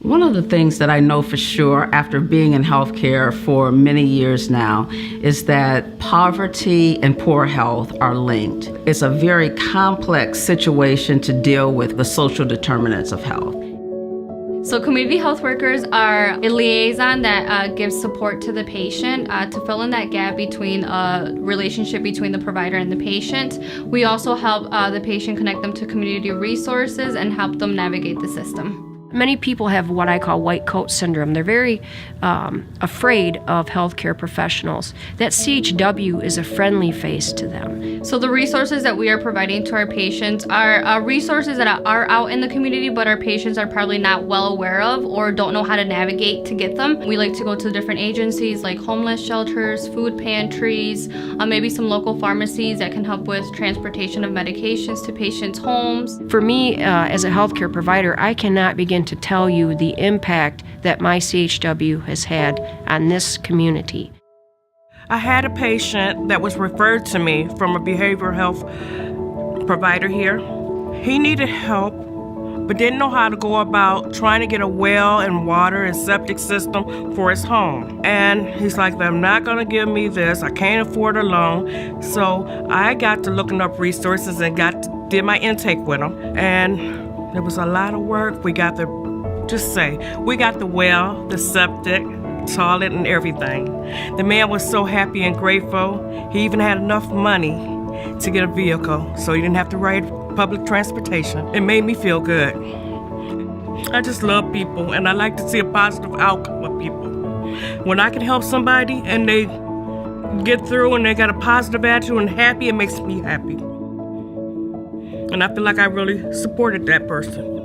One of the things that I know for sure after being in healthcare for many years now is that poverty and poor health are linked. It's a very complex situation to deal with the social determinants of health. So community health workers are a liaison that gives support to the patient to fill in that gap between a relationship between the provider and the patient. We also help the patient connect them to community resources and help them navigate the system. Many people have what I call white coat syndrome. They're very afraid of healthcare professionals. That CHW is a friendly face to them. So the resources that we are providing to our patients are resources that are out in the community, but our patients are probably not well aware of or don't know how to navigate to get them. We like to go to different agencies like homeless shelters, food pantries, maybe some local pharmacies that can help with transportation of medications to patients' homes. For me, as a healthcare provider, I cannot begin to tell you the impact that my CHW has had on this community. I had a patient that was referred to me from a behavioral health provider here. He needed help, but didn't know how to go about trying to get a well and water and septic system for his home. And he's like, they're not gonna give me this, I can't afford a loan. So I got to looking up resources and did my intake with him. And it was a lot of work. We got the well, the septic, toilet, and everything. The man was so happy and grateful. He even had enough money to get a vehicle, so he didn't have to ride public transportation. It made me feel good. I just love people, and I like to see a positive outcome of people. When I can help somebody and they get through and they got a positive attitude and happy, it makes me happy. And I feel like I really supported that person.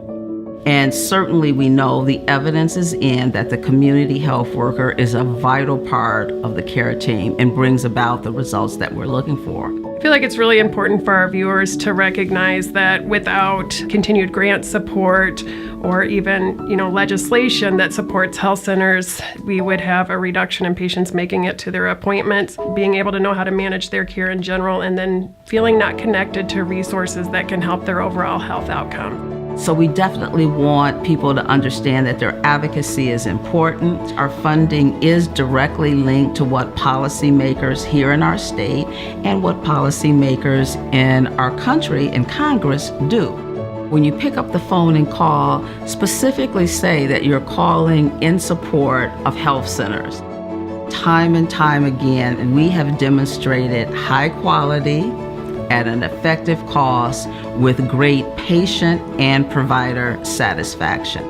And certainly we know the evidence is in that the community health worker is a vital part of the care team and brings about the results that we're looking for. I feel like it's really important for our viewers to recognize that without continued grant support or even, legislation that supports health centers, we would have a reduction in patients making it to their appointments, being able to know how to manage their care in general, and then feeling not connected to resources that can help their overall health outcome. So we definitely want people to understand that their advocacy is important. Our funding is directly linked to what policymakers here in our state and what policymakers in our country and Congress do. When you pick up the phone and call, specifically say that you're calling in support of health centers. Time and time again, we have demonstrated high quality at an effective cost with great patient and provider satisfaction.